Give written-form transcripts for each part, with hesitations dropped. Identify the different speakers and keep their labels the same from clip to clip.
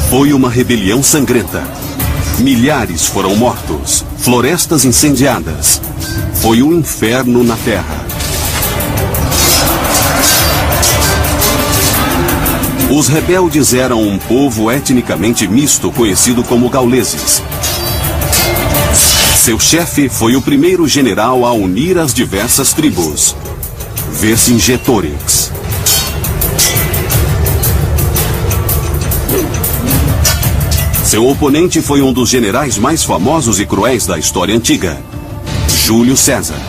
Speaker 1: Foi uma rebelião sangrenta. Milhares foram mortos, florestas incendiadas. Foi um inferno na terra. Os rebeldes eram um povo etnicamente misto conhecido como gauleses. Seu chefe foi o primeiro general a unir as diversas tribos, Vercingetorix. Seu oponente foi um dos generais mais famosos e cruéis da história antiga, Júlio César.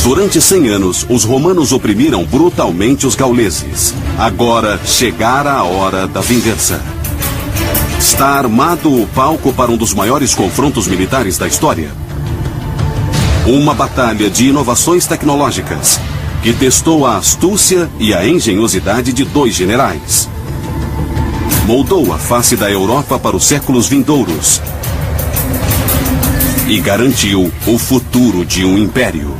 Speaker 1: Durante 100 anos, os romanos oprimiram brutalmente os gauleses. Agora chegara a hora da vingança. Está armado o palco para um dos maiores confrontos militares da história. Uma batalha de inovações tecnológicas que testou a astúcia e a engenhosidade de dois generais. Moldou a face da Europa para os séculos vindouros e garantiu o futuro de um império.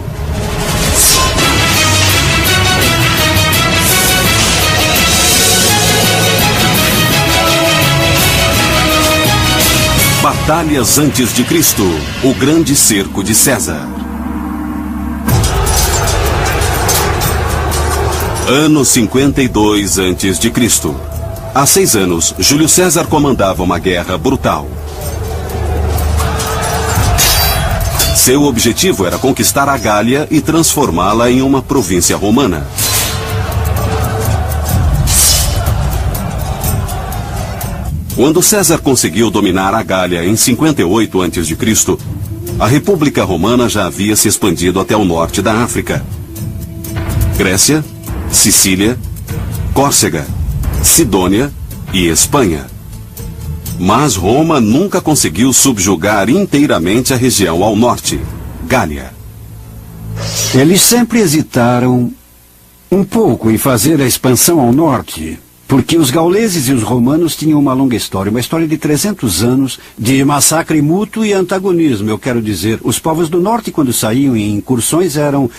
Speaker 1: Batalhas antes de Cristo, o grande cerco de César. Ano 52 a.C. Há 6 anos, Júlio César comandava uma guerra brutal. Seu objetivo era conquistar a Gália e transformá-la em uma província romana. Quando César conseguiu dominar a Gália em 58 a.C., a República Romana já havia se expandido até o norte da África. Grécia, Sicília, Córcega, Sidônia e Espanha. Mas Roma nunca conseguiu subjugar inteiramente a região ao norte, Gália.
Speaker 2: Eles sempre hesitaram um pouco em fazer a expansão ao norte, porque os gauleses e os romanos tinham uma longa história, uma história de 300 anos de massacre mútuo e antagonismo. Eu quero dizer, os povos do norte, quando saíam em incursões, eram,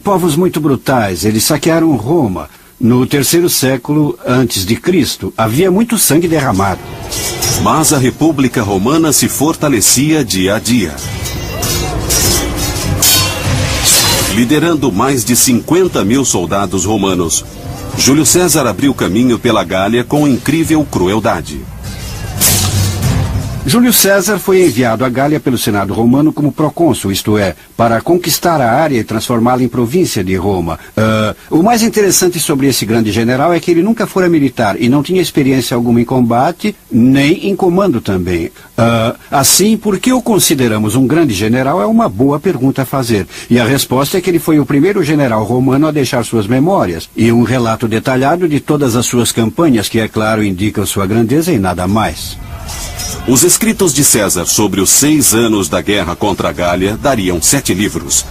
Speaker 2: povos muito brutais. Eles saquearam Roma. No 3º século antes de Cristo, havia muito sangue derramado.
Speaker 1: Mas a República Romana se fortalecia dia a dia. Liderando mais de 50 mil soldados romanos, Júlio César abriu caminho pela Gália com incrível crueldade.
Speaker 2: Júlio César foi enviado à Gália pelo Senado romano como procônsul, isto é, para conquistar a área e transformá-la em província de Roma. O mais interessante sobre esse grande general é que ele nunca fora militar e não tinha experiência alguma em combate, nem em comando também. Assim, por que o consideramos um grande general é uma boa pergunta a fazer. E a resposta é que ele foi o primeiro general romano a deixar suas memórias e um relato detalhado de todas as suas campanhas, que, é claro, indicam sua grandeza e nada mais.
Speaker 1: Os escritos de César sobre os 6 anos da guerra contra a Gália dariam 7 livros.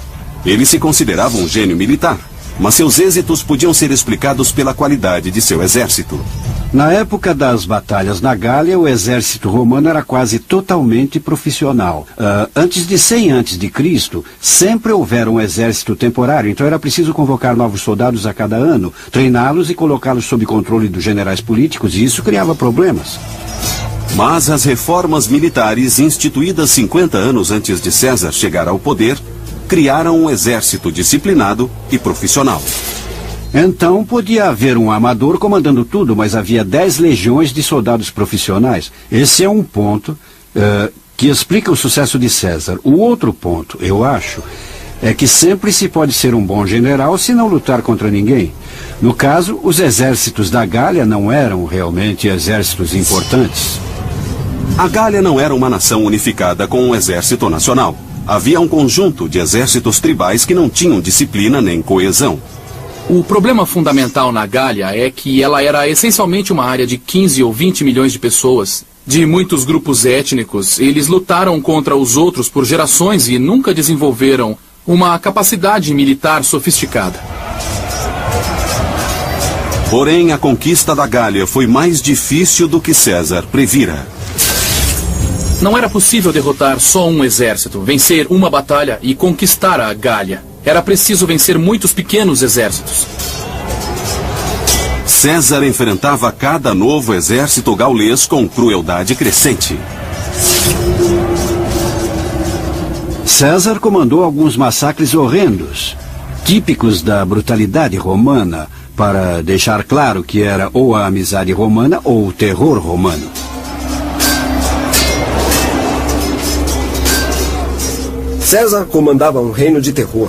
Speaker 1: Ele se considerava um gênio militar, mas seus êxitos podiam ser explicados pela qualidade de seu exército.
Speaker 2: Na época das batalhas na Gália, o exército romano era quase totalmente profissional. Antes de 100 a.C., sempre houvera um exército temporário, então era preciso convocar novos soldados a cada ano, treiná-los e colocá-los sob controle dos generais políticos, e isso criava problemas.
Speaker 1: Mas as reformas militares instituídas 50 anos antes de César chegar ao poder criaram um exército disciplinado e profissional.
Speaker 2: Então podia haver um amador comandando tudo, mas havia 10 legiões de soldados profissionais. Esse é um ponto que explica o sucesso de César. O outro ponto, eu acho, é que sempre se pode ser um bom general se não lutar contra ninguém. No caso, os exércitos da Gália não eram realmente exércitos importantes.
Speaker 1: A Gália não era uma nação unificada com um exército nacional. Havia um conjunto de exércitos tribais que não tinham disciplina nem coesão.
Speaker 3: O problema fundamental na Gália é que ela era essencialmente uma área de 15 ou 20 milhões de pessoas, de muitos grupos étnicos. Eles lutaram contra os outros por gerações e nunca desenvolveram uma capacidade militar sofisticada.
Speaker 1: Porém, a conquista da Gália foi mais difícil do que César previra.
Speaker 3: Não era possível derrotar só um exército, vencer uma batalha e conquistar a Gália. Era preciso vencer muitos pequenos exércitos.
Speaker 1: César enfrentava cada novo exército gaulês com crueldade crescente.
Speaker 2: César comandou alguns massacres horrendos, típicos da brutalidade romana, para deixar claro que era ou a amizade romana ou o terror romano.
Speaker 4: César comandava um reino de terror.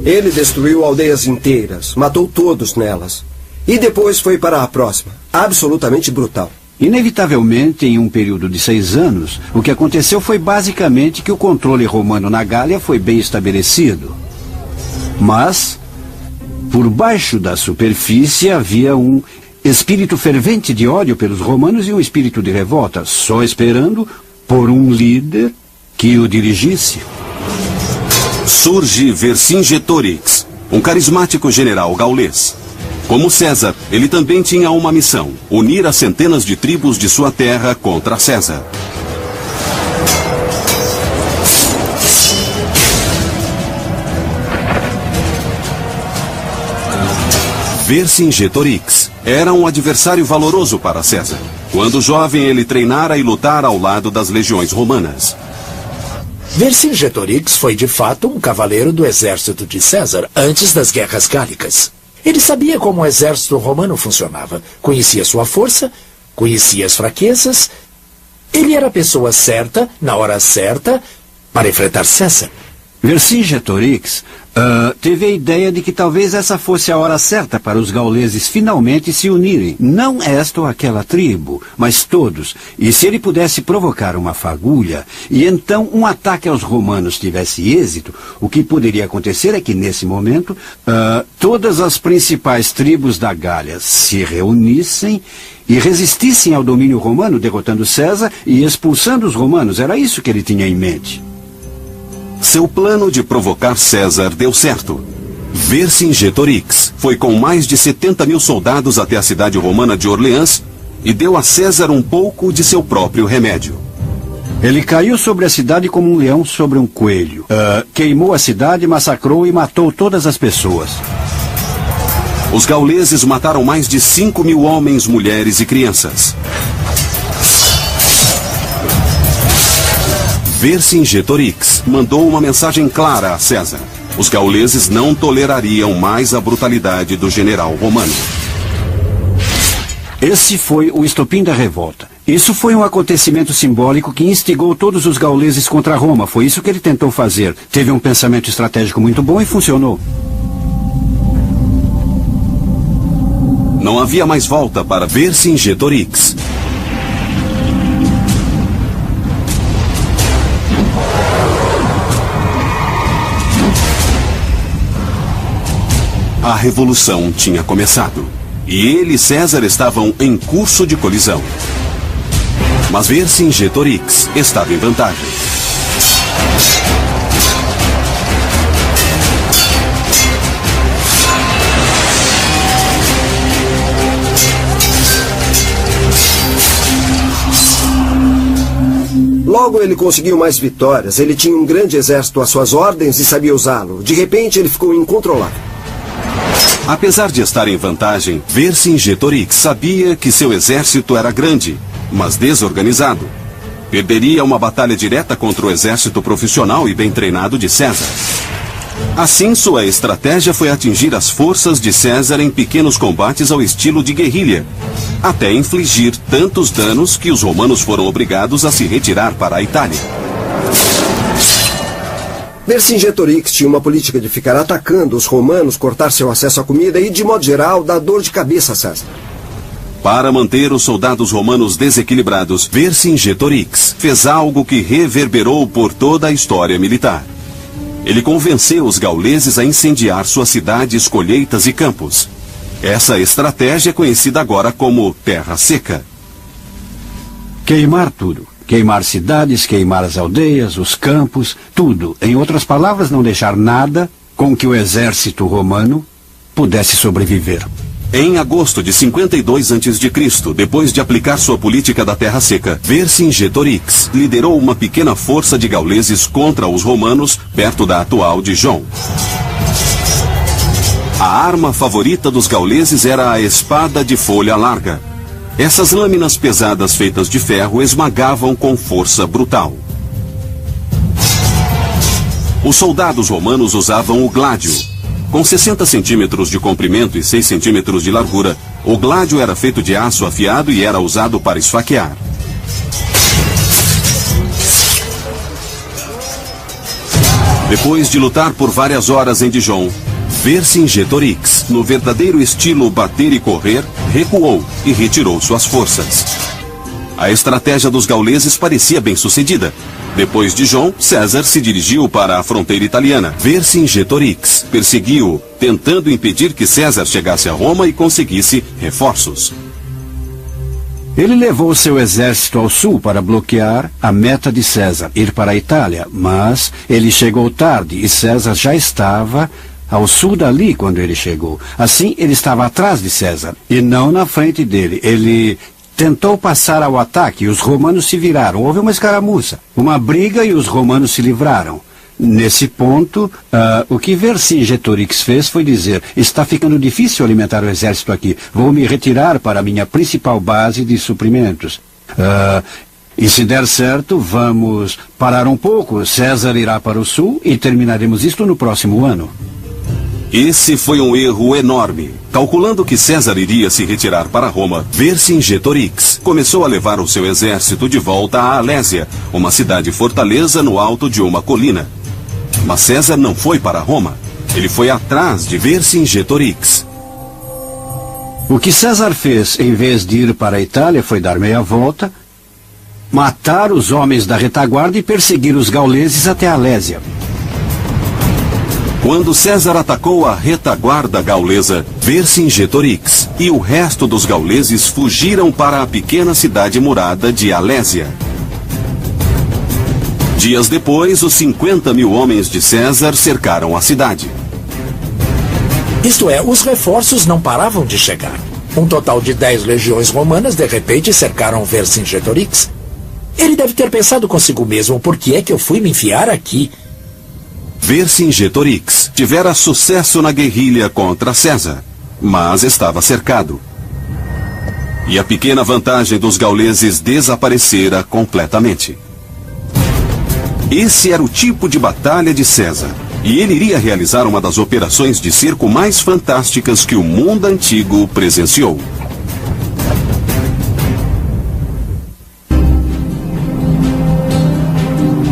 Speaker 4: Ele destruiu aldeias inteiras, matou todos nelas. E depois foi para a próxima, absolutamente brutal.
Speaker 2: Inevitavelmente, em um período de 6 anos, o que aconteceu foi basicamente que o controle romano na Gália foi bem estabelecido. Mas, por baixo da superfície, havia um espírito fervente de ódio pelos romanos e um espírito de revolta, só esperando por um líder que o dirigisse.
Speaker 1: Surge Vercingetorix, um carismático general gaulês. Como César, ele também tinha uma missão: unir as centenas de tribos de sua terra contra César. Vercingetorix era um adversário valoroso para César. Quando jovem, ele treinara e lutara ao lado das legiões romanas.
Speaker 5: Vercingetorix foi de fato um cavaleiro do exército de César antes das guerras gálicas. Ele sabia como o exército romano funcionava, conhecia sua força, conhecia as fraquezas. Ele era a pessoa certa, na hora certa, para enfrentar César.
Speaker 2: Vercingetorix teve a ideia de que talvez essa fosse a hora certa para os gauleses finalmente se unirem. Não esta ou aquela tribo, mas todos. E se ele pudesse provocar uma fagulha, e então um ataque aos romanos tivesse êxito, o que poderia acontecer é que, nesse momento, todas as principais tribos da Gália se reunissem e resistissem ao domínio romano, derrotando César e expulsando os romanos. Era isso que ele tinha em mente.
Speaker 1: Seu plano de provocar César deu certo. Vercingetorix foi com mais de 70 mil soldados até a cidade romana de Orleans e deu a César um pouco de seu próprio remédio.
Speaker 2: Ele caiu sobre a cidade como um leão sobre um coelho. Queimou a cidade, massacrou e matou todas as pessoas.
Speaker 1: Os gauleses mataram mais de 5 mil homens, mulheres e crianças. Vercingetorix mandou uma mensagem clara a César. Os gauleses não tolerariam mais a brutalidade do general romano.
Speaker 2: Esse foi o estopim da revolta. Isso foi um acontecimento simbólico que instigou todos os gauleses contra Roma. Foi isso que ele tentou fazer. Teve um pensamento estratégico muito bom e funcionou.
Speaker 1: Não havia mais volta para Vercingetorix. A revolução tinha começado. E ele e César estavam em curso de colisão. Mas Vercingetorix estava em vantagem.
Speaker 4: Logo ele conseguiu mais vitórias. Ele tinha um grande exército às suas ordens e sabia usá-lo. De repente ele ficou incontrolável.
Speaker 1: Apesar de estar em vantagem, Vercingetorix sabia que seu exército era grande, mas desorganizado. Perderia uma batalha direta contra o exército profissional e bem treinado de César. Assim, sua estratégia foi atingir as forças de César em pequenos combates ao estilo de guerrilha, até infligir tantos danos que os romanos foram obrigados a se retirar para a Itália.
Speaker 4: Vercingetorix tinha uma política de ficar atacando os romanos, cortar seu acesso à comida e, de modo geral, dar dor de cabeça a César.
Speaker 1: Para manter os soldados romanos desequilibrados, Vercingetorix fez algo que reverberou por toda a história militar. Ele convenceu os gauleses a incendiar suas cidades, colheitas e campos. Essa estratégia é conhecida agora como Terra Seca.
Speaker 2: Queimar tudo. Queimar cidades, queimar as aldeias, os campos, tudo. Em outras palavras, não deixar nada com que o exército romano pudesse sobreviver.
Speaker 1: Em agosto de 52 a.C., depois de aplicar sua política da terra seca, Vercingetorix liderou uma pequena força de gauleses contra os romanos perto da atual Dijon. A arma favorita dos gauleses era a espada de folha larga. Essas lâminas pesadas feitas de ferro esmagavam com força brutal. Os soldados romanos usavam o gládio. Com 60 centímetros de comprimento e 6 centímetros de largura, o gládio era feito de aço afiado e era usado para esfaquear. Depois de lutar por várias horas em Dijon, Vercingetorix, no verdadeiro estilo bater e correr, recuou e retirou suas forças. A estratégia dos gauleses parecia bem sucedida. Depois de Dijon, César se dirigiu para a fronteira italiana. Vercingetorix perseguiu-o, tentando impedir que César chegasse a Roma e conseguisse reforços.
Speaker 2: Ele levou seu exército ao sul para bloquear a meta de César, ir para a Itália, mas ele chegou tarde e César já estava ao sul dali quando ele chegou. Assim, ele estava atrás de César e não na frente dele. Ele tentou passar ao ataque e os romanos se viraram. Houve uma escaramuça, uma briga e os romanos se livraram. Nesse ponto, o que Vercingetorix fez foi dizer: está ficando difícil alimentar o exército aqui. Vou me retirar para a minha principal base de suprimentos. E se der certo, vamos parar um pouco. César irá para o sul e terminaremos isto no próximo ano.
Speaker 1: Esse foi um erro enorme. Calculando que César iria se retirar para Roma, Vercingetorix começou a levar o seu exército de volta a Alésia, uma cidade-fortaleza no alto de uma colina. Mas César não foi para Roma. Ele foi atrás de Vercingetorix.
Speaker 2: O que César fez, em vez de ir para a Itália, foi dar meia volta, matar os homens da retaguarda e perseguir os gauleses até a Alésia.
Speaker 1: Quando César atacou a retaguarda gaulesa, Vercingetorix e o resto dos gauleses fugiram para a pequena cidade murada de Alésia. Dias depois, os 50.000 homens de César cercaram a cidade.
Speaker 5: Isto é, os reforços não paravam de chegar. Um total de 10 legiões romanas de repente cercaram Vercingetorix. Ele deve ter pensado consigo mesmo: por que é que eu fui me enfiar aqui?
Speaker 1: Vercingetorix tivera sucesso na guerrilha contra César, mas estava cercado. E a pequena vantagem dos gauleses desaparecera completamente. Esse era o tipo de batalha de César, e ele iria realizar uma das operações de cerco mais fantásticas que o mundo antigo presenciou.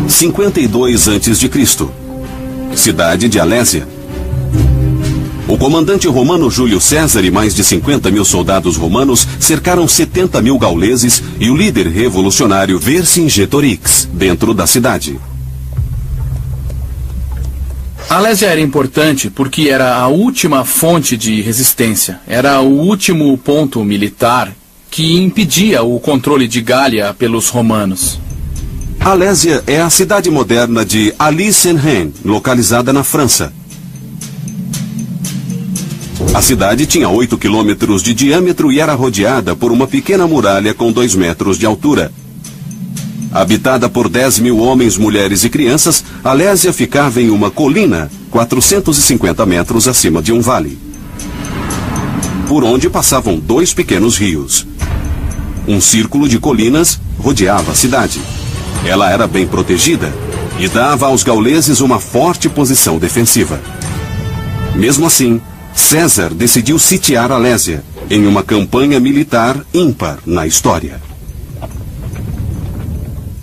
Speaker 1: Em 52 a.C., cidade de Alésia. O comandante romano Júlio César e mais de 50.000 soldados romanos cercaram 70.000 gauleses e o líder revolucionário Vercingetorix dentro da cidade.
Speaker 3: Alésia era importante porque era a última fonte de resistência. Era o último ponto militar que impedia o controle de Gália pelos romanos.
Speaker 1: Alésia é a cidade moderna de Alys-en-Rhin, localizada na França. A cidade tinha 8 quilômetros de diâmetro e era rodeada por uma pequena muralha com 2 metros de altura. Habitada por 10.000 homens, mulheres e crianças, Alésia ficava em uma colina, 450 metros acima de um vale, por onde passavam 2 pequenos rios. Um círculo de colinas rodeava a cidade. Ela era bem protegida e dava aos gauleses uma forte posição defensiva. Mesmo assim, César decidiu sitiar Alésia em uma campanha militar ímpar na história.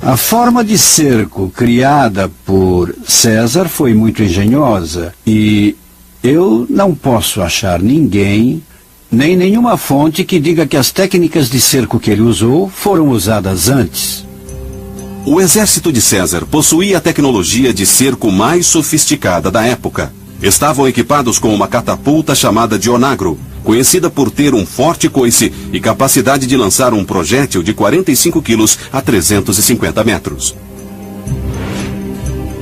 Speaker 2: A forma de cerco criada por César foi muito engenhosa e eu não posso achar ninguém, nem nenhuma fonte que diga que as técnicas de cerco que ele usou foram usadas antes.
Speaker 1: O exército de César possuía a tecnologia de cerco mais sofisticada da época. Estavam equipados com uma catapulta chamada de onagro, conhecida por ter um forte coice e capacidade de lançar um projétil de 45 quilos a 350 metros.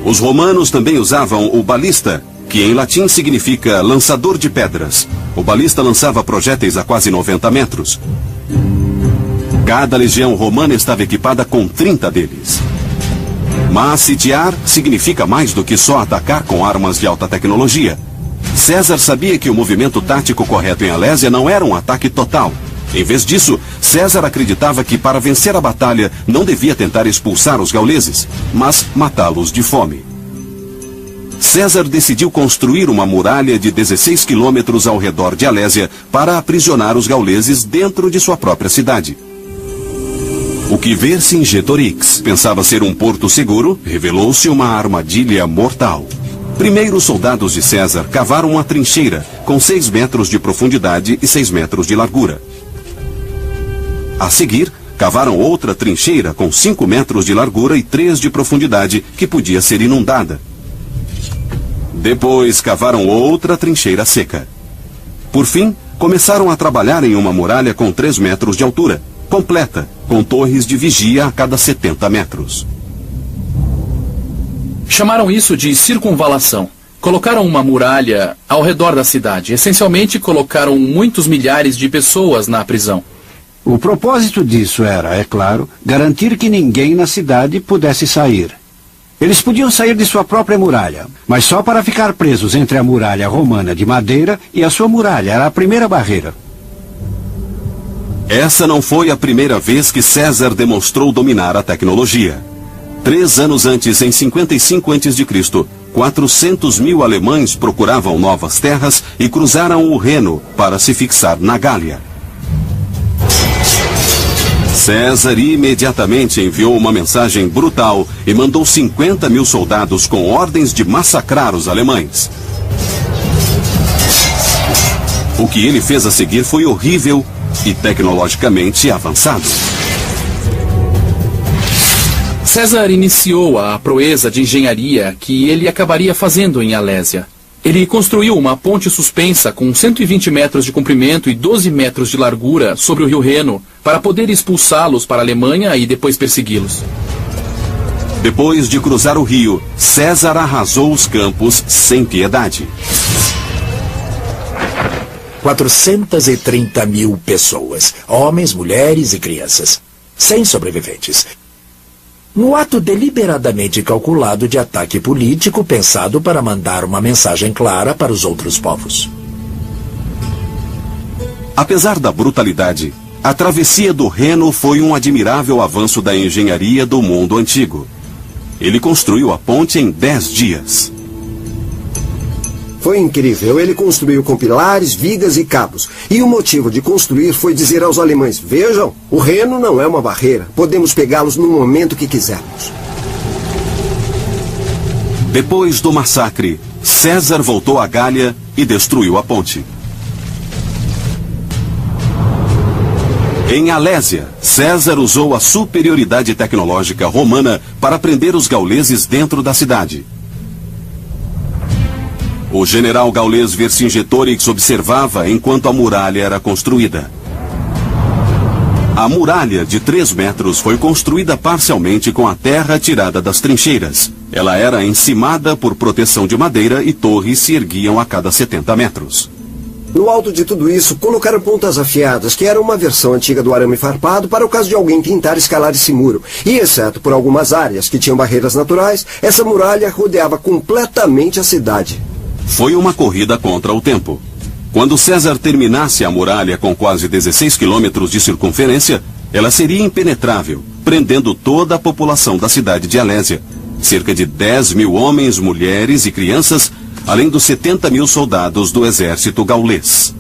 Speaker 1: Os romanos também usavam o balista, que em latim significa lançador de pedras. O balista lançava projéteis a quase 90 metros. Cada legião romana estava equipada com 30 deles. Mas sitiar significa mais do que só atacar com armas de alta tecnologia. César sabia que o movimento tático correto em Alésia não era um ataque total. Em vez disso, César acreditava que para vencer a batalha não devia tentar expulsar os gauleses, mas matá-los de fome. César decidiu construir uma muralha de 16 quilômetros ao redor de Alésia para aprisionar os gauleses dentro de sua própria cidade. O que Vercingetorix pensava ser um porto seguro, revelou-se uma armadilha mortal. Primeiro, os soldados de César cavaram uma trincheira com 6 metros de profundidade e 6 metros de largura. A seguir, cavaram outra trincheira com 5 metros de largura e 3 de profundidade, que podia ser inundada. Depois, cavaram outra trincheira seca. Por fim, começaram a trabalhar em uma muralha com 3 metros de altura, completa, com torres de vigia a cada 70 metros.
Speaker 3: Chamaram isso de circunvalação. Colocaram uma muralha ao redor da cidade. Essencialmente, colocaram muitos milhares de pessoas na prisão.
Speaker 2: O propósito disso era, é claro, garantir que ninguém na cidade pudesse sair. Eles podiam sair de sua própria muralha, mas só para ficar presos entre a muralha romana de madeira e a sua muralha. Era a primeira barreira.
Speaker 1: Essa não foi a primeira vez que César demonstrou dominar a tecnologia. 3 anos antes, em 55 a.C., 400 mil alemães procuravam novas terras e cruzaram o Reno para se fixar na Gália. César imediatamente enviou uma mensagem brutal e mandou 50 mil soldados com ordens de massacrar os alemães. O que ele fez a seguir foi horrível e tecnologicamente avançado.
Speaker 3: César iniciou a proeza de engenharia que ele acabaria fazendo em Alésia. Ele construiu uma ponte suspensa com 120 metros de comprimento e 12 metros de largura sobre o rio Reno para poder expulsá-los para a Alemanha e depois persegui-los.
Speaker 1: Depois de cruzar o rio, César arrasou os campos sem piedade.
Speaker 5: 430 mil pessoas, homens, mulheres e crianças, sem sobreviventes. No ato deliberadamente calculado de ataque político pensado para mandar uma mensagem clara para os outros povos.
Speaker 1: Apesar da brutalidade, a travessia do Reno foi um admirável avanço da engenharia do mundo antigo. Ele construiu a ponte em 10 dias.
Speaker 4: Foi incrível. Ele construiu com pilares, vigas e cabos. E o motivo de construir foi dizer aos alemães: vejam, o Reno não é uma barreira. Podemos pegá-los no momento que quisermos.
Speaker 1: Depois do massacre, César voltou à Gália e destruiu a ponte. Em Alésia, César usou a superioridade tecnológica romana para prender os gauleses dentro da cidade. O general gaulês Vercingetorix observava enquanto a muralha era construída. A muralha de 3 metros foi construída parcialmente com a terra tirada das trincheiras. Ela era encimada por proteção de madeira e torres se erguiam a cada 70 metros.
Speaker 4: No alto de tudo isso, colocaram pontas afiadas, que era uma versão antiga do arame farpado para o caso de alguém tentar escalar esse muro. E, exceto por algumas áreas que tinham barreiras naturais, essa muralha rodeava completamente a cidade.
Speaker 1: Foi uma corrida contra o tempo. Quando César terminasse a muralha com quase 16 quilômetros de circunferência, ela seria impenetrável, prendendo toda a população da cidade de Alésia. Cerca de 10 mil homens, mulheres e crianças, além dos 70 mil soldados do exército gaulês.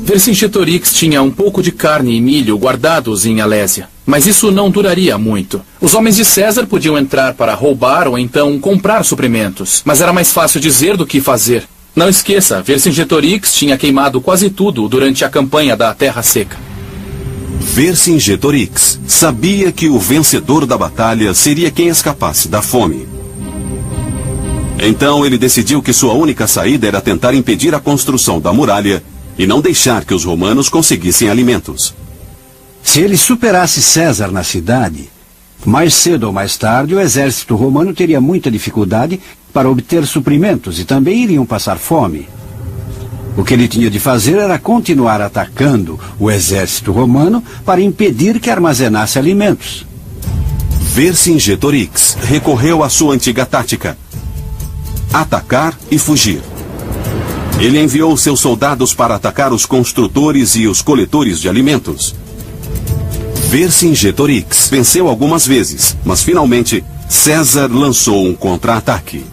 Speaker 3: Vercingetorix tinha um pouco de carne e milho guardados em Alésia, mas isso não duraria muito. Os homens de César podiam entrar para roubar ou então comprar suprimentos, mas era mais fácil dizer do que fazer. Não esqueça, Vercingetorix tinha queimado quase tudo durante a campanha da Terra Seca.
Speaker 1: Vercingetorix sabia que o vencedor da batalha seria quem escapasse da fome. Então ele decidiu que sua única saída era tentar impedir a construção da muralha e não deixar que os romanos conseguissem alimentos.
Speaker 2: Se ele superasse César na cidade, Mais cedo ou mais tarde, o exército romano teria muita dificuldade para obter suprimentos e também iriam passar fome. O que ele tinha de fazer era continuar atacando o exército romano para impedir que armazenasse alimentos.
Speaker 1: Vercingetorix recorreu à sua antiga tática: atacar e fugir. Ele enviou seus soldados para atacar os construtores e os coletores de alimentos. Vercingetorix venceu algumas vezes, mas finalmente César lançou um contra-ataque.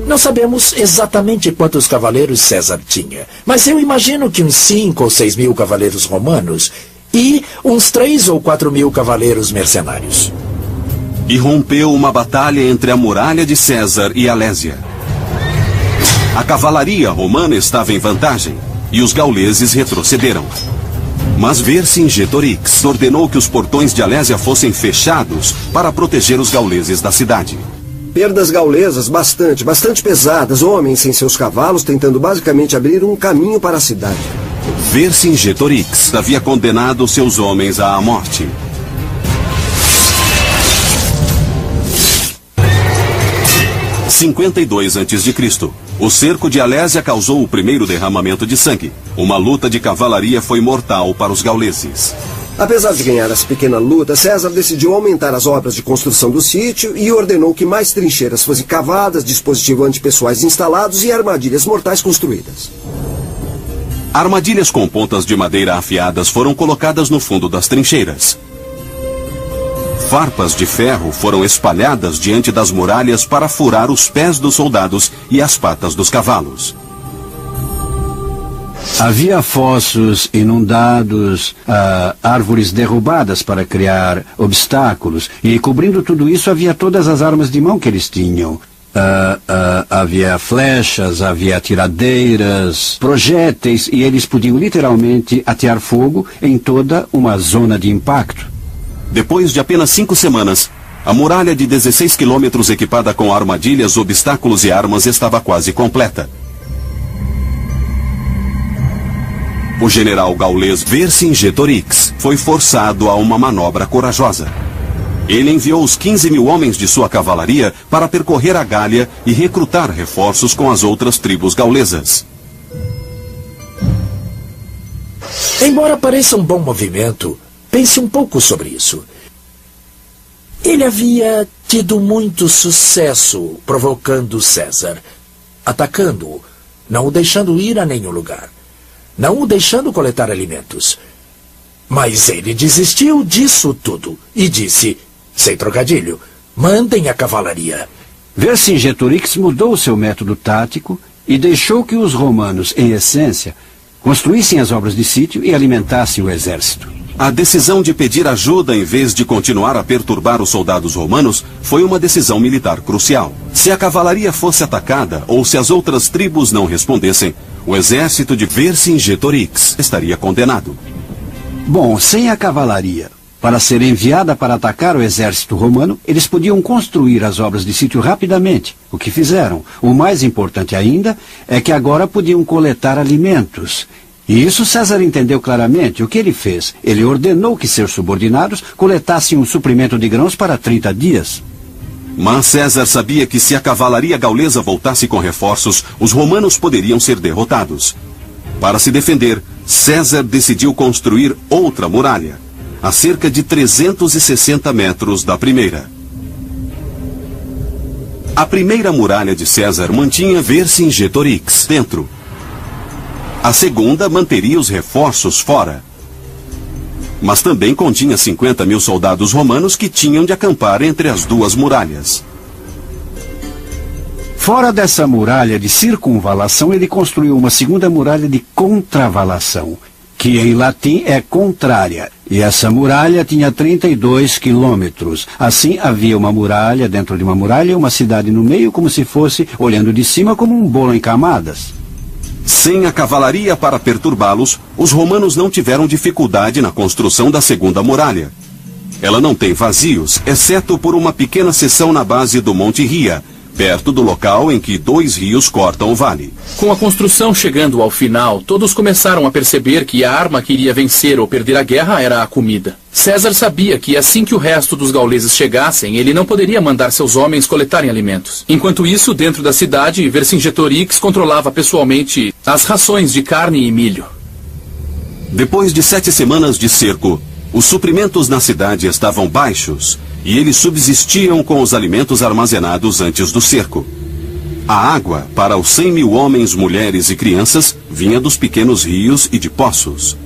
Speaker 5: Não sabemos exatamente quantos cavaleiros César tinha, mas eu imagino que uns 5 ou 6 mil cavaleiros romanos e uns 3 ou 4 mil cavaleiros mercenários.
Speaker 1: E rompeu uma batalha entre a muralha de César e Alésia. A cavalaria romana estava em vantagem e os gauleses retrocederam. Mas Vercingetorix ordenou que os portões de Alésia fossem fechados para proteger os gauleses da cidade.
Speaker 4: Perdas gaulesas bastante pesadas, homens sem seus cavalos tentando basicamente abrir um caminho para a cidade.
Speaker 1: Vercingetorix havia condenado seus homens à morte. Em 52 a.C., o cerco de Alésia causou o primeiro derramamento de sangue. Uma luta de cavalaria foi mortal para os gauleses.
Speaker 4: Apesar de ganhar essa pequena luta, César decidiu aumentar as obras de construção do sítio e ordenou que mais trincheiras fossem cavadas, dispositivos antipessoais instalados e armadilhas mortais construídas.
Speaker 1: Armadilhas com pontas de madeira afiadas foram colocadas no fundo das trincheiras. Farpas de ferro foram espalhadas diante das muralhas para furar os pés dos soldados e as patas dos cavalos.
Speaker 2: Havia fossos inundados, árvores derrubadas para criar obstáculos, e cobrindo tudo isso havia todas as armas de mão que eles tinham. Havia flechas, havia atiradeiras, projéteis, e eles podiam literalmente atear fogo em toda uma zona de impacto.
Speaker 1: Depois de apenas 5 semanas, a muralha de 16 quilômetros equipada com armadilhas, obstáculos e armas estava quase completa. O general gaulês Vercingetorix foi forçado a uma manobra corajosa. Ele enviou os 15 mil homens de sua cavalaria para percorrer a Gália e recrutar reforços com as outras tribos gaulesas.
Speaker 5: Embora pareça um bom movimento, pense um pouco sobre isso. Ele havia tido muito sucesso provocando César, atacando-o, não o deixando ir a nenhum lugar, não o deixando coletar alimentos. Mas ele desistiu disso tudo e disse, sem trocadilho, mandem a cavalaria.
Speaker 2: Vercingetorix mudou seu método tático e deixou que os romanos, em essência, construíssem as obras de sítio e alimentassem o exército.
Speaker 1: A decisão de pedir ajuda em vez de continuar a perturbar os soldados romanos foi uma decisão militar crucial. Se a cavalaria fosse atacada ou se as outras tribos não respondessem, o exército de Vercingetorix estaria condenado.
Speaker 2: Bom, sem a cavalaria, para ser enviada para atacar o exército romano, eles podiam construir as obras de sítio rapidamente, o que fizeram. O mais importante ainda é que agora podiam coletar alimentos. E isso César entendeu claramente. O que ele fez? Ele ordenou que seus subordinados coletassem um suprimento de grãos para 30 dias.
Speaker 1: Mas César sabia que se a cavalaria gaulesa voltasse com reforços, os romanos poderiam ser derrotados. Para se defender, César decidiu construir outra muralha, a cerca de 360 metros da primeira. A primeira muralha de César mantinha Vercingetorix dentro. A segunda manteria os reforços fora. Mas também continha 50 mil soldados romanos que tinham de acampar entre as duas muralhas.
Speaker 2: Fora dessa muralha de circunvalação, ele construiu uma segunda muralha de contravalação, que em latim é contrária. E essa muralha tinha 32 quilômetros. Assim, havia uma muralha dentro de uma muralha e uma cidade no meio, como se fosse, olhando de cima, como um bolo em camadas.
Speaker 1: Sem a cavalaria para perturbá-los, os romanos não tiveram dificuldade na construção da segunda muralha. Ela não tem vazios, exceto por uma pequena seção na base do Monte Ria, perto do local em que 2 rios cortam o vale.
Speaker 3: Com a construção chegando ao final, todos começaram a perceber que a arma que iria vencer ou perder a guerra era a comida. César sabia que assim que o resto dos gauleses chegassem, ele não poderia mandar seus homens coletarem alimentos. Enquanto isso, dentro da cidade, Vercingetorix controlava pessoalmente as rações de carne e milho.
Speaker 1: Depois de 7 semanas de cerco, os suprimentos na cidade estavam baixos e eles subsistiam com os alimentos armazenados antes do cerco. A água para os 100.000 homens, mulheres e crianças vinha dos pequenos rios e de poços.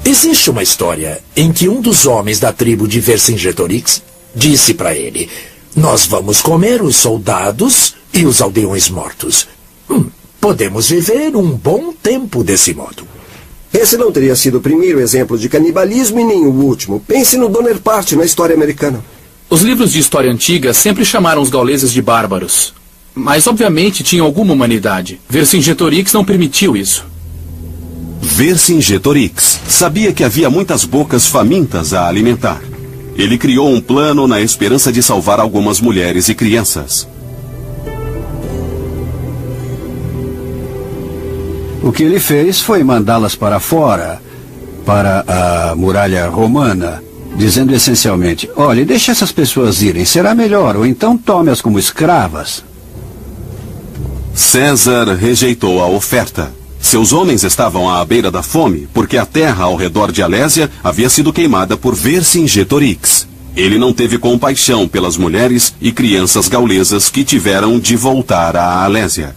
Speaker 5: Existe uma história em que um dos homens da tribo de Vercingetorix disse para ele: "Nós vamos comer os soldados e os aldeões mortos. Podemos viver um bom tempo desse modo."
Speaker 4: Esse não teria sido o primeiro exemplo de canibalismo e nem o último. Pense no Bonaparte na história americana.
Speaker 3: Os livros de história antiga sempre chamaram os gauleses de bárbaros. Mas, obviamente, tinham alguma humanidade. Vercingetorix não permitiu isso.
Speaker 1: Vercingetorix sabia que havia muitas bocas famintas a alimentar. Ele criou um plano na esperança de salvar algumas mulheres e crianças.
Speaker 2: O que ele fez foi mandá-las para fora, para a muralha romana, dizendo essencialmente: olhe, deixe essas pessoas irem, será melhor, ou então tome-as como escravas.
Speaker 1: César rejeitou a oferta. Seus homens estavam à beira da fome, porque a terra ao redor de Alésia havia sido queimada por Vercingetorix. Ele não teve compaixão pelas mulheres e crianças gaulesas que tiveram de voltar à Alésia.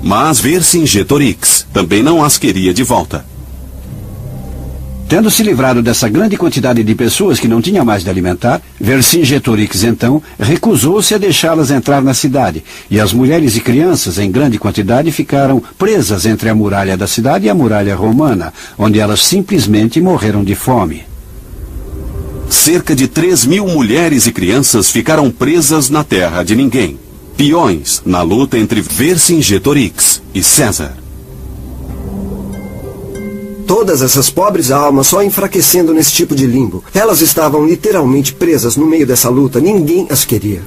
Speaker 1: Mas Vercingetorix também não as queria de volta.
Speaker 2: Tendo se livrado dessa grande quantidade de pessoas que não tinha mais de alimentar, Vercingetorix, então, recusou-se a deixá-las entrar na cidade, e as mulheres e crianças, em grande quantidade, ficaram presas entre a muralha da cidade e a muralha romana, onde elas simplesmente morreram de fome.
Speaker 1: Cerca de 3.000 mulheres e crianças ficaram presas na terra de ninguém, peões na luta entre Vercingetorix e César.
Speaker 4: Todas essas pobres almas só enfraquecendo nesse tipo de limbo. Elas estavam literalmente presas no meio dessa luta. Ninguém as queria.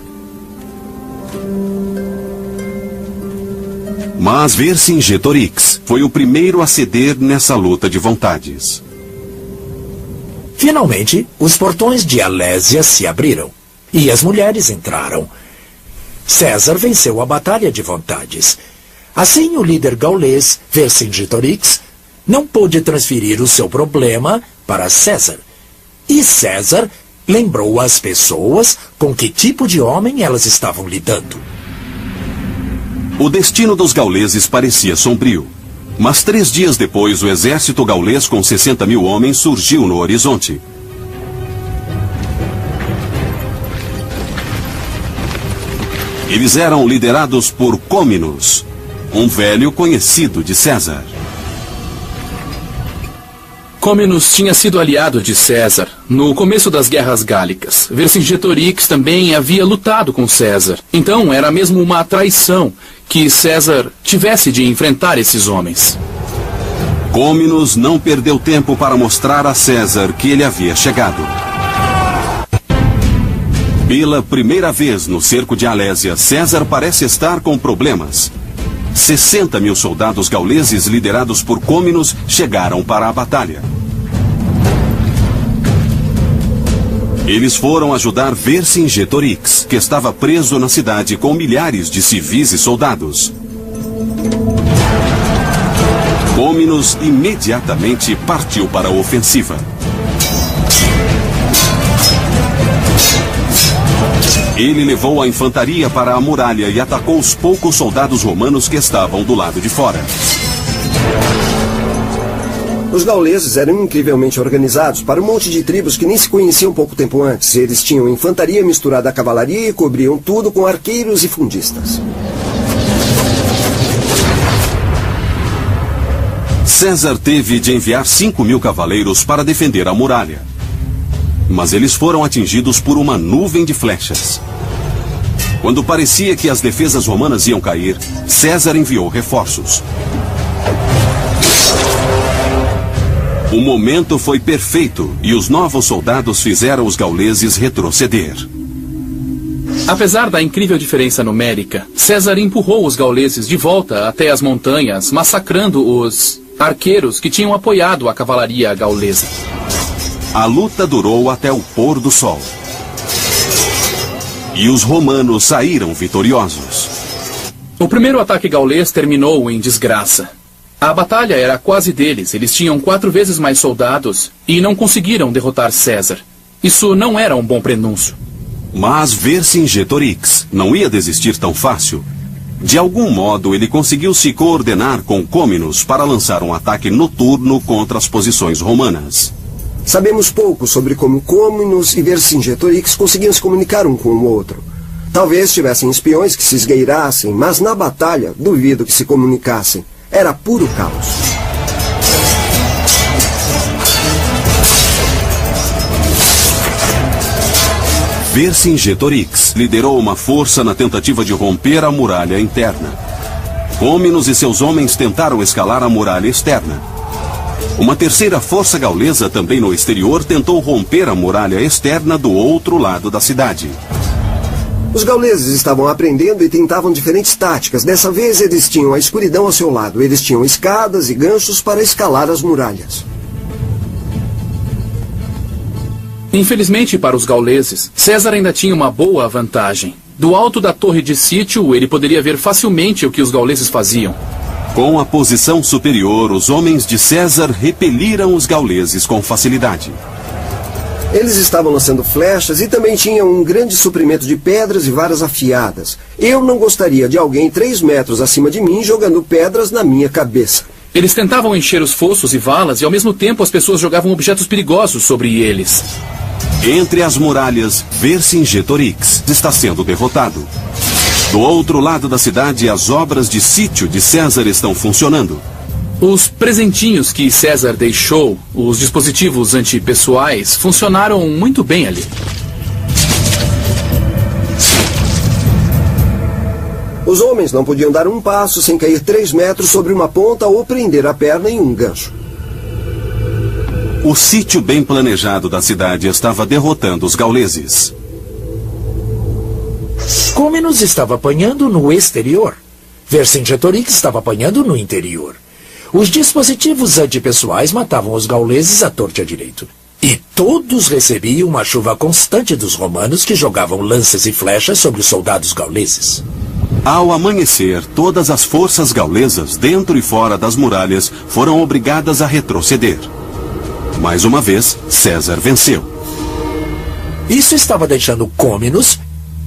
Speaker 1: Mas Vercingetorix foi o primeiro a ceder nessa luta de vontades.
Speaker 5: Finalmente, os portões de Alésia se abriram e as mulheres entraram. César venceu a batalha de vontades. Assim, o líder gaulês, Vercingetorix, não pôde transferir o seu problema para César. E César lembrou às pessoas com que tipo de homem elas estavam lidando.
Speaker 1: O destino dos gauleses parecia sombrio. Mas 3 dias depois, o exército gaulês com 60.000 homens surgiu no horizonte. Eles eram liderados por Comminus, um velho conhecido de César.
Speaker 3: Comminus tinha sido aliado de César no começo das guerras gálicas. Vercingetorix também havia lutado com César. Então era mesmo uma traição que César tivesse de enfrentar esses homens.
Speaker 1: Comminus não perdeu tempo para mostrar a César que ele havia chegado. Pela primeira vez no cerco de Alésia, César parece estar com problemas. 60.000 soldados gauleses liderados por Comminus chegaram para a batalha. Eles foram ajudar Vercingetorix, que estava preso na cidade com milhares de civis e soldados. Comminus imediatamente partiu para a ofensiva. Ele levou a infantaria para a muralha e atacou os poucos soldados romanos que estavam do lado de fora.
Speaker 4: Os gauleses eram incrivelmente organizados para um monte de tribos que nem se conheciam pouco tempo antes. Eles tinham infantaria misturada à cavalaria e cobriam tudo com arqueiros e fundistas.
Speaker 1: César teve de enviar 5.000 cavaleiros para defender a muralha. Mas eles foram atingidos por uma nuvem de flechas. Quando parecia que as defesas romanas iam cair, César enviou reforços. O momento foi perfeito e os novos soldados fizeram os gauleses retroceder.
Speaker 3: Apesar da incrível diferença numérica, César empurrou os gauleses de volta até as montanhas, massacrando os arqueiros que tinham apoiado a cavalaria gaulesa.
Speaker 1: A luta durou até o pôr do sol. E os romanos saíram vitoriosos.
Speaker 3: O primeiro ataque gaulês terminou em desgraça. A batalha era quase deles. Eles tinham 4 vezes mais soldados e não conseguiram derrotar César. Isso não era um bom prenúncio.
Speaker 1: Mas Vercingetorix não ia desistir tão fácil. De algum modo, ele conseguiu se coordenar com Côminos para lançar um ataque noturno contra as posições romanas.
Speaker 4: Sabemos pouco sobre como Côminos e Vercingetorix conseguiam se comunicar um com o outro. Talvez tivessem espiões que se esgueirassem, mas na batalha, duvido que se comunicassem. Era puro caos.
Speaker 1: Vercingetorix liderou uma força na tentativa de romper a muralha interna. Côminos e seus homens tentaram escalar a muralha externa. Uma terceira força gaulesa, também no exterior, tentou romper a muralha externa do outro lado da cidade.
Speaker 4: Os gauleses estavam aprendendo e tentavam diferentes táticas. Dessa vez eles tinham a escuridão ao seu lado. Eles tinham escadas e ganchos para escalar as muralhas.
Speaker 3: Infelizmente para os gauleses, César ainda tinha uma boa vantagem. Do alto da torre de sítio, ele poderia ver facilmente o que os gauleses faziam.
Speaker 1: Com a posição superior, os homens de César repeliram os gauleses com facilidade.
Speaker 4: Eles estavam lançando flechas e também tinham um grande suprimento de pedras e varas afiadas. Eu não gostaria de alguém 3 metros acima de mim jogando pedras na minha cabeça.
Speaker 3: Eles tentavam encher os fossos e valas e ao mesmo tempo as pessoas jogavam objetos perigosos sobre eles.
Speaker 1: Entre as muralhas, Vercingetorix está sendo derrotado. Do outro lado da cidade, as obras de sítio de César estão funcionando.
Speaker 3: Os presentinhos que César deixou, os dispositivos antipessoais, funcionaram muito bem ali.
Speaker 4: Os homens não podiam dar um passo sem cair 3 metros sobre uma ponta ou prender a perna em um gancho.
Speaker 1: O sítio bem planejado da cidade estava derrotando os gauleses.
Speaker 5: Côminos estava apanhando no exterior. Vercingetorix estava apanhando no interior. Os dispositivos antipessoais matavam os gauleses à torta e à direito. E todos recebiam uma chuva constante dos romanos que jogavam lanças e flechas sobre os soldados gauleses.
Speaker 1: Ao amanhecer, todas as forças gaulesas, dentro e fora das muralhas, foram obrigadas a retroceder. Mais uma vez, César venceu.
Speaker 5: Isso estava deixando Côminos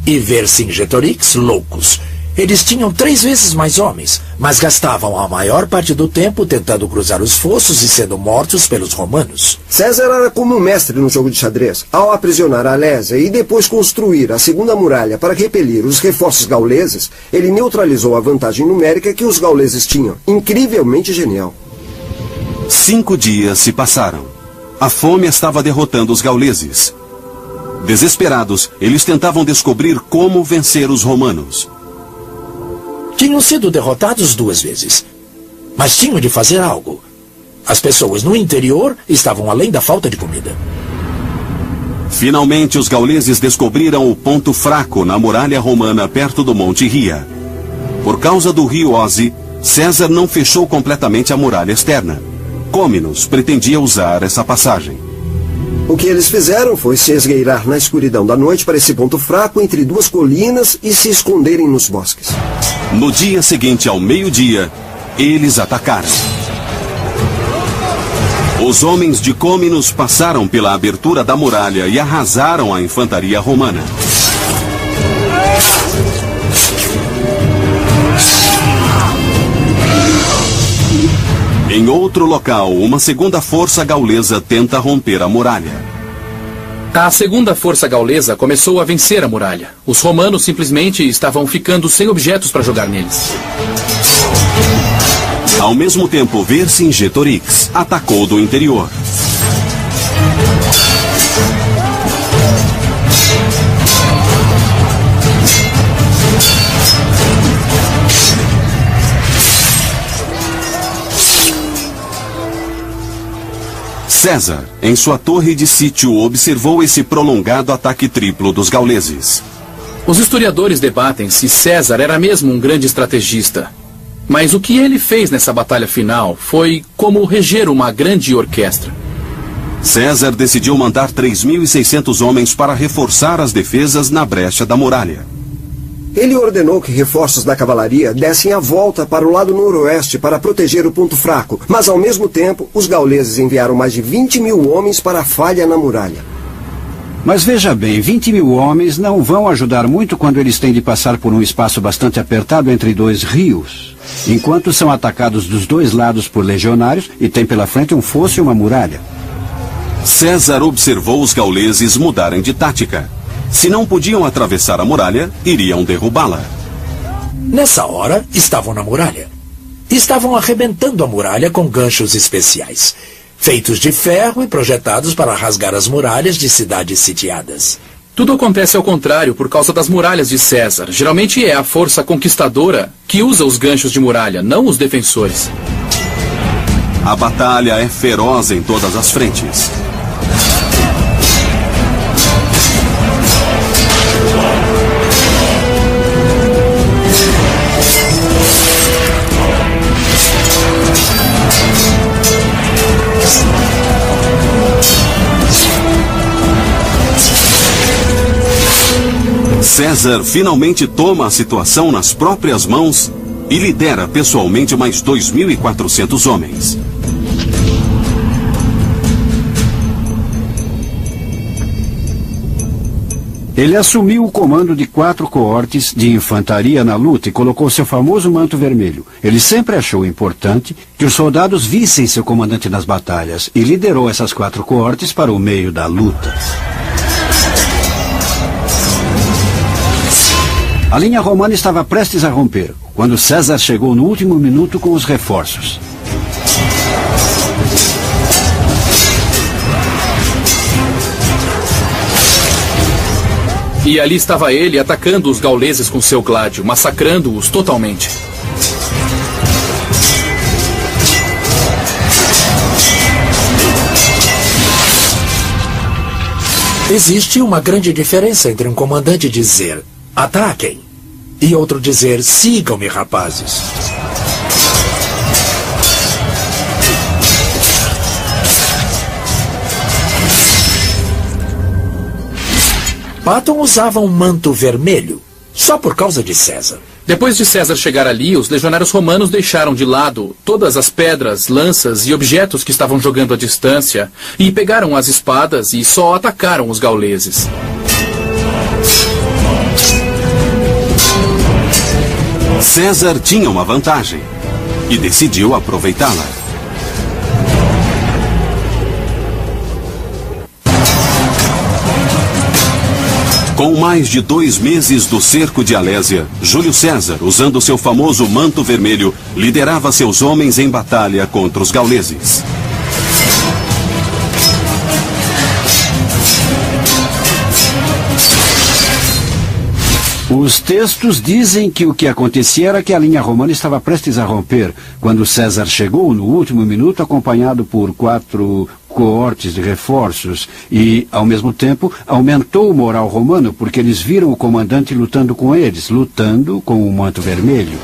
Speaker 5: e Vercingetorix loucos. Eles tinham 3 vezes mais homens, mas gastavam a maior parte do tempo tentando cruzar os fossos e sendo mortos pelos romanos.
Speaker 4: César era como um mestre no jogo de xadrez. Ao aprisionar a Alésia e depois construir a segunda muralha para repelir os reforços gauleses, ele neutralizou a vantagem numérica que os gauleses tinham. Incrivelmente genial.
Speaker 1: 5 dias se passaram. A fome estava derrotando os gauleses. Desesperados, eles tentavam descobrir como vencer os romanos.
Speaker 5: Tinham sido derrotados 2 vezes, mas tinham de fazer algo. As pessoas no interior estavam além da falta de comida.
Speaker 1: Finalmente, os gauleses descobriram o ponto fraco na muralha romana perto do Monte Ria. Por causa do rio Oze, César não fechou completamente a muralha externa. Côminos pretendia usar essa passagem.
Speaker 4: O que eles fizeram foi se esgueirar na escuridão da noite para esse ponto fraco entre 2 colinas e se esconderem nos bosques.
Speaker 1: No dia seguinte, ao meio-dia, eles atacaram. Os homens de Côminos passaram pela abertura da muralha e arrasaram a infantaria romana. Em outro local, uma segunda força gaulesa tenta romper a muralha.
Speaker 3: A segunda força gaulesa começou a vencer a muralha. Os romanos simplesmente estavam ficando sem objetos para jogar neles.
Speaker 1: Ao mesmo tempo, Vercingetorix atacou do interior. César, em sua torre de sítio, observou esse prolongado ataque triplo dos gauleses.
Speaker 3: Os historiadores debatem se César era mesmo um grande estrategista. Mas o que ele fez nessa batalha final foi como reger uma grande orquestra.
Speaker 1: César decidiu mandar 3.600 homens para reforçar as defesas na brecha da muralha.
Speaker 4: Ele ordenou que reforços da cavalaria dessem a volta para o lado noroeste para proteger o ponto fraco, mas ao mesmo tempo os gauleses enviaram mais de 20.000 homens para a falha na muralha.
Speaker 2: Mas veja bem, 20.000 homens não vão ajudar muito quando eles têm de passar por um espaço bastante apertado entre dois rios, enquanto são atacados dos dois lados por legionários e tem pela frente um fosso e uma muralha.
Speaker 1: César observou os gauleses mudarem de tática. Se não podiam atravessar a muralha, iriam derrubá-la.
Speaker 5: Nessa hora, estavam na muralha. Estavam arrebentando a muralha com ganchos especiais, feitos de ferro e projetados para rasgar as muralhas de cidades sitiadas.
Speaker 3: Tudo acontece ao contrário por causa das muralhas de César. Geralmente é a força conquistadora que usa os ganchos de muralha, não os defensores.
Speaker 1: A batalha é feroz em todas as frentes. César finalmente toma a situação nas próprias mãos e lidera pessoalmente mais 2.400 homens.
Speaker 2: Ele assumiu o comando de 4 coortes de infantaria na luta e colocou seu famoso manto vermelho. Ele sempre achou importante que os soldados vissem seu comandante nas batalhas e liderou essas 4 coortes para o meio da luta. A linha romana estava prestes a romper, quando César chegou no último minuto com os reforços.
Speaker 3: E ali estava ele atacando os gauleses com seu gládio, massacrando-os totalmente.
Speaker 5: Existe uma grande diferença entre um comandante dizer "ataquem" e outro dizer "sigam-me, rapazes". Patton usava um manto vermelho, só por causa de César.
Speaker 3: Depois de César chegar ali, os legionários romanos deixaram de lado todas as pedras, lanças e objetos que estavam jogando à distância e pegaram as espadas e só atacaram os gauleses.
Speaker 1: César tinha uma vantagem e decidiu aproveitá-la. Com mais de 2 meses do cerco de Alésia, Júlio César, usando seu famoso manto vermelho, liderava seus homens em batalha contra os gauleses.
Speaker 2: Os textos dizem que o que acontecia era que a linha romana estava prestes a romper, quando César chegou no último minuto acompanhado por 4 coortes de reforços e, ao mesmo tempo, aumentou o moral romano porque eles viram o comandante lutando com eles, lutando com o manto vermelho.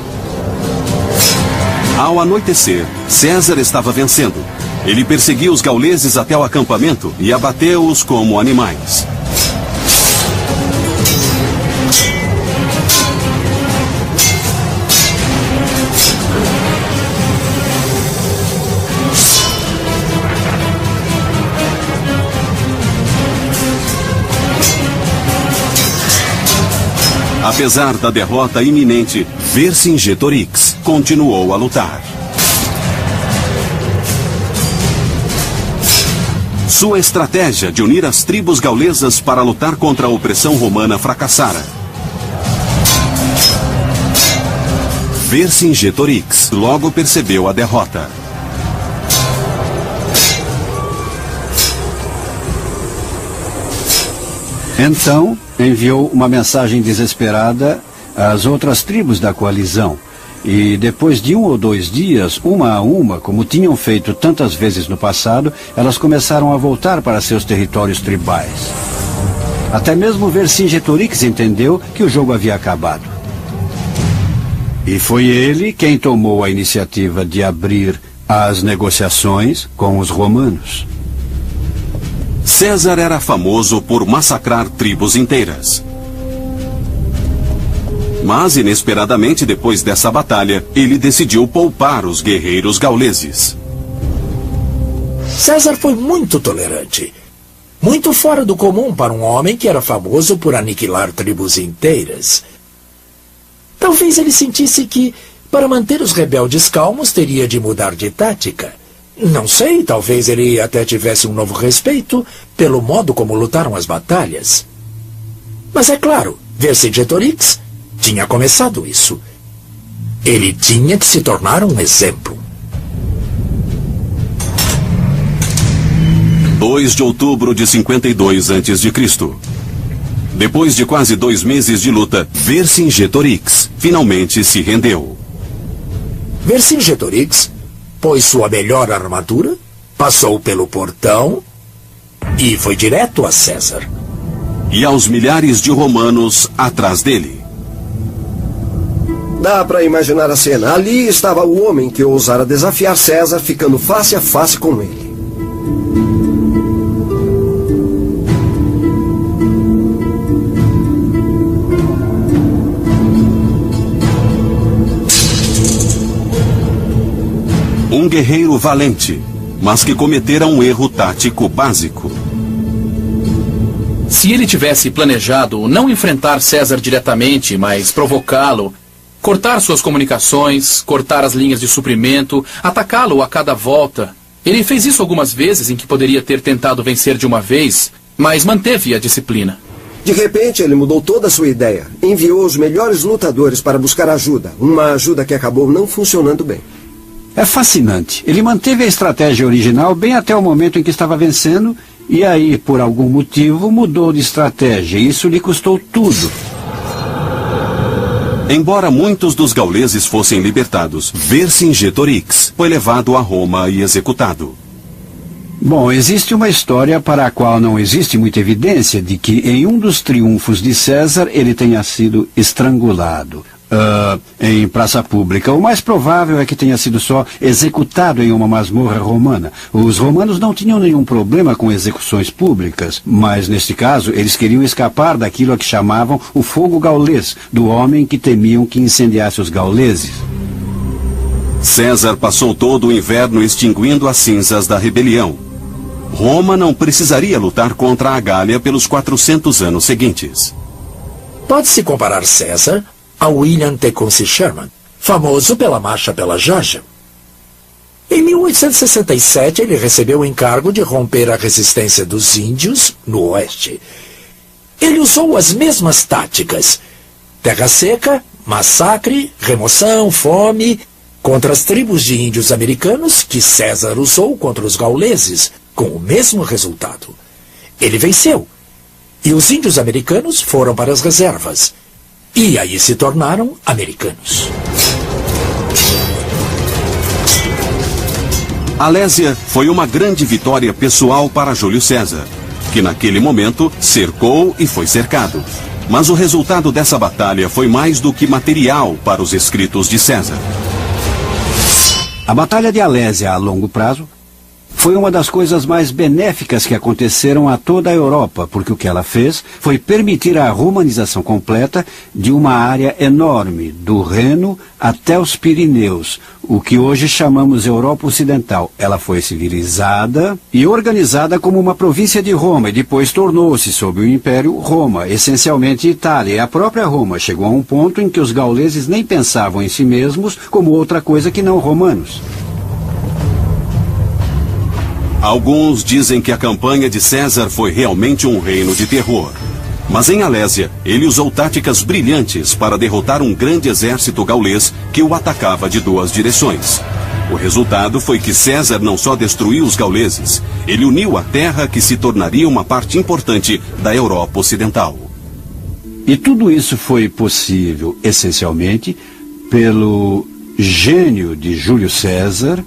Speaker 1: Ao anoitecer, César estava vencendo. Ele perseguiu os gauleses até o acampamento e abateu-os como animais. Apesar da derrota iminente, Vercingetorix continuou a lutar. Sua estratégia de unir as tribos gaulesas para lutar contra a opressão romana fracassara. Vercingetorix logo percebeu a derrota.
Speaker 2: Então, enviou uma mensagem desesperada às outras tribos da coalizão. E depois de 1 ou 2 dias, uma a uma, como tinham feito tantas vezes no passado, elas começaram a voltar para seus territórios tribais. Até mesmo Vercingetorix entendeu que o jogo havia acabado. E foi ele quem tomou a iniciativa de abrir as negociações com os romanos.
Speaker 1: César era famoso por massacrar tribos inteiras. Mas, inesperadamente, depois dessa batalha, ele decidiu poupar os guerreiros gauleses.
Speaker 5: César foi muito tolerante. Muito fora do comum para um homem que era famoso por aniquilar tribos inteiras. Talvez ele sentisse que, para manter os rebeldes calmos, teria de mudar de tática. Não sei, talvez ele até tivesse um novo respeito pelo modo como lutaram as batalhas. Mas é claro, Vercingetorix tinha começado isso. Ele tinha que se tornar um exemplo.
Speaker 1: 2 de outubro de 52 a.C. Depois de quase 2 meses de luta, Vercingetorix finalmente se rendeu.
Speaker 5: Vercingetorix pôs sua melhor armadura, passou pelo portão e foi direto a César.
Speaker 1: E aos milhares de romanos atrás dele.
Speaker 4: Dá para imaginar a cena. Ali estava o homem que ousara desafiar César, ficando face a face com ele.
Speaker 1: Um guerreiro valente, mas que cometera um erro tático básico.
Speaker 3: Se ele tivesse planejado não enfrentar César diretamente, mas provocá-lo, cortar suas comunicações, cortar as linhas de suprimento, atacá-lo a cada volta. Ele fez isso algumas vezes em que poderia ter tentado vencer de uma vez, mas manteve a disciplina.
Speaker 4: De repente, ele mudou toda a sua ideia. Enviou os melhores lutadores para buscar ajuda. Uma ajuda que acabou não funcionando bem.
Speaker 2: É fascinante. Ele manteve a estratégia original bem até o momento em que estava vencendo, e aí, por algum motivo, mudou de estratégia. Isso lhe custou tudo.
Speaker 1: Embora muitos dos gauleses fossem libertados, Vercingetorix foi levado a Roma e executado.
Speaker 2: Bom, existe uma história para a qual não existe muita evidência de que em um dos triunfos de César ele tenha sido estrangulado em praça pública. O mais provável é que tenha sido só executado em uma masmorra romana. Os romanos não tinham nenhum problema com execuções públicas, mas neste caso eles queriam escapar daquilo a que chamavam o fogo gaulês, do homem que temiam que incendiasse os gauleses.
Speaker 1: César passou todo o inverno extinguindo as cinzas da rebelião. Roma não precisaria lutar contra a Gália pelos 400 anos seguintes.
Speaker 5: Pode-se comparar César a William Tecumseh Sherman, famoso pela Marcha pela Geórgia. Em 1867, ele recebeu o encargo de romper a resistência dos índios no oeste. Ele usou as mesmas táticas: terra seca, massacre, remoção, fome, contra as tribos de índios americanos que César usou contra os gauleses, com o mesmo resultado. Ele venceu, e os índios americanos foram para as reservas. E aí se tornaram americanos.
Speaker 1: Alésia foi uma grande vitória pessoal para Júlio César, que naquele momento cercou e foi cercado. Mas o resultado dessa batalha foi mais do que material para os escritos de César.
Speaker 2: A Batalha de Alésia, a longo prazo, foi uma das coisas mais benéficas que aconteceram a toda a Europa, porque o que ela fez foi permitir a romanização completa de uma área enorme, do Reno até os Pirineus, o que hoje chamamos Europa Ocidental. Ela foi civilizada e organizada como uma província de Roma, e depois tornou-se, sob o Império, Roma, essencialmente Itália. E a própria Roma chegou a um ponto em que os gauleses nem pensavam em si mesmos como outra coisa que não romanos.
Speaker 1: Alguns dizem que a campanha de César foi realmente um reino de terror. Mas em Alésia, ele usou táticas brilhantes para derrotar um grande exército gaulês que o atacava de 2 direções. O resultado foi que César não só destruiu os gauleses, ele uniu a terra que se tornaria uma parte importante da Europa Ocidental.
Speaker 2: E tudo isso foi possível, essencialmente, pelo gênio de Júlio César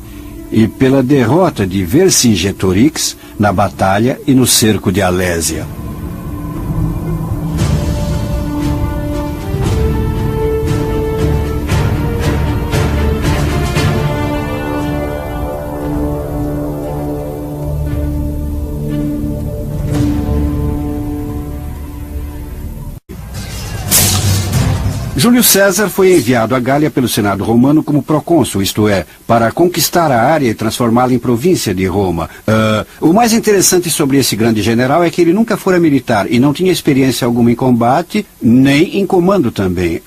Speaker 2: e pela derrota de Vercingetorix na batalha e no cerco de Alésia. Júlio César foi enviado à Gália pelo Senado romano como procônsul, isto é, para conquistar a área e transformá-la em província de Roma. O mais interessante sobre esse grande general é que ele nunca fora militar e não tinha experiência alguma em combate, nem em comando também.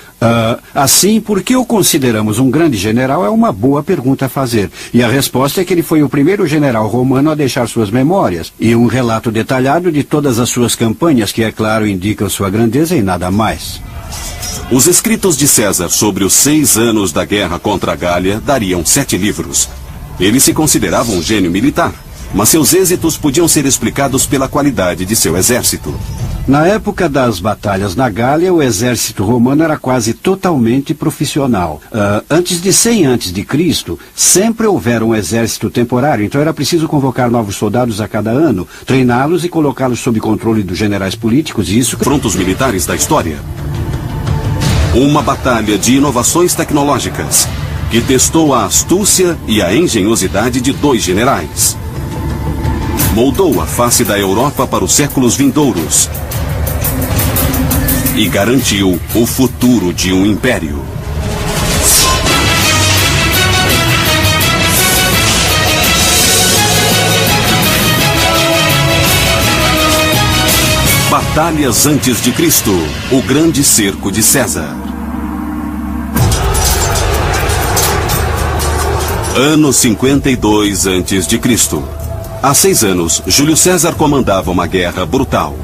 Speaker 2: Assim, por que o consideramos um grande general é uma boa pergunta a fazer. E a resposta é que ele foi o primeiro general romano a deixar suas memórias e um relato detalhado de todas as suas campanhas, que, é claro, indicam sua grandeza e nada mais.
Speaker 1: Os escritos de César sobre os 6 anos da guerra contra a Gália dariam 7 livros. Ele se considerava um gênio militar, mas seus êxitos podiam ser explicados pela qualidade de seu exército.
Speaker 2: Na época das batalhas na Gália, o exército romano era quase totalmente profissional. Antes de 100 a.C., sempre houvera um exército temporário, então era preciso convocar novos soldados a cada ano, treiná-los e colocá-los sob controle dos generais políticos, e isso...
Speaker 1: Confrontos militares da história. Uma batalha de inovações tecnológicas que testou a astúcia e a engenhosidade de 2 generais. Moldou a face da Europa para os séculos vindouros e garantiu o futuro de um império. Batalhas antes de Cristo, o grande cerco de César. Ano 52 a.C. Há 6 anos, Júlio César comandava uma guerra brutal.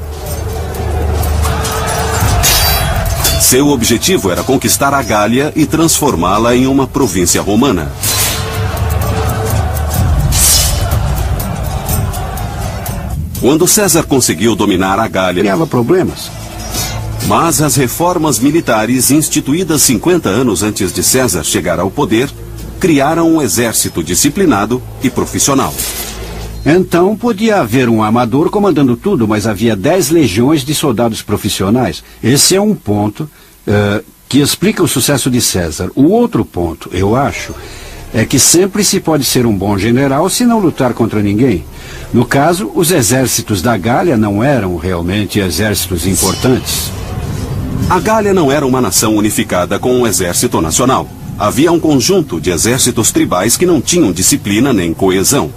Speaker 1: Seu objetivo era conquistar a Gália e transformá-la em uma província romana. Quando César conseguiu dominar a Gália,
Speaker 2: criava problemas.
Speaker 1: Mas as reformas militares instituídas 50 anos antes de César chegar ao poder criaram um exército disciplinado e profissional.
Speaker 2: Então podia haver um amador comandando tudo, mas havia 10 legiões de soldados profissionais. Esse é um ponto que explica o sucesso de César. O outro ponto, eu acho, é que sempre se pode ser um bom general se não lutar contra ninguém. No caso, os exércitos da Gália não eram realmente exércitos importantes.
Speaker 1: A Gália não era uma nação unificada com um exército nacional. Havia um conjunto de exércitos tribais que não tinham disciplina nem coesão.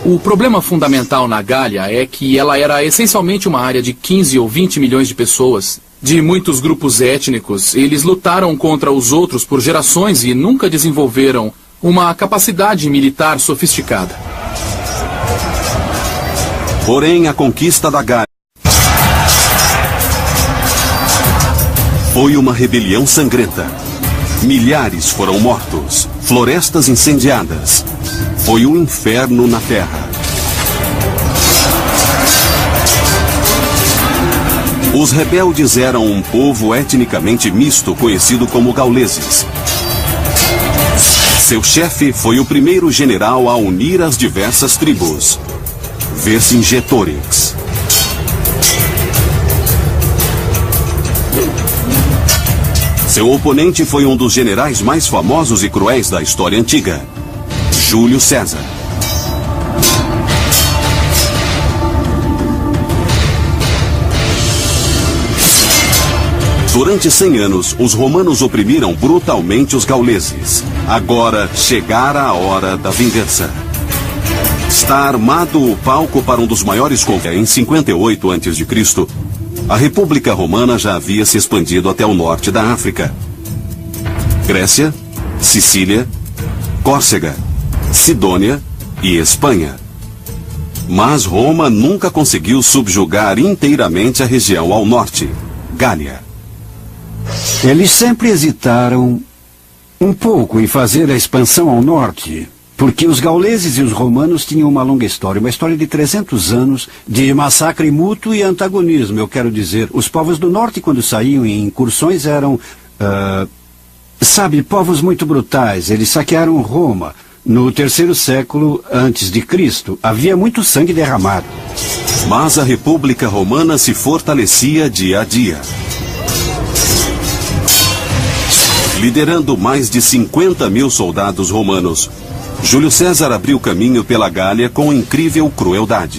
Speaker 3: O problema fundamental na Gália é que ela era essencialmente uma área de 15 ou 20 milhões de pessoas, de muitos grupos étnicos. Eles lutaram contra os outros por gerações e nunca desenvolveram uma capacidade militar sofisticada.
Speaker 1: Porém, a conquista da Gália foi uma rebelião sangrenta. Milhares foram mortos, florestas incendiadas. Foi um inferno na terra. Os rebeldes eram um povo etnicamente misto conhecido como gauleses. Seu chefe foi o primeiro general a unir as diversas tribos, Vercingetorix. Seu oponente foi um dos generais mais famosos e cruéis da história antiga, Júlio César. Durante 100 anos, os romanos oprimiram brutalmente os gauleses. Agora chegara a hora da vingança. Está armado o palco para um dos maiores conflitos. Em 58 a.C., a República Romana já havia se expandido até o norte da África. Grécia, Sicília, Córcega, Sidônia e Espanha. Mas Roma nunca conseguiu subjugar inteiramente a região ao norte, Gália.
Speaker 2: Eles sempre hesitaram um pouco em fazer a expansão ao norte, porque os gauleses e os romanos tinham uma longa história, uma história de 300 anos de massacre mútuo e antagonismo. Eu quero dizer, os povos do norte, quando saíam em incursões, eram Sabe, povos muito brutais, eles saquearam Roma. No 3º século antes de Cristo, havia muito sangue derramado.
Speaker 1: Mas a República Romana se fortalecia dia a dia. Liderando mais de 50 mil soldados romanos, Júlio César abriu caminho pela Gália com incrível crueldade.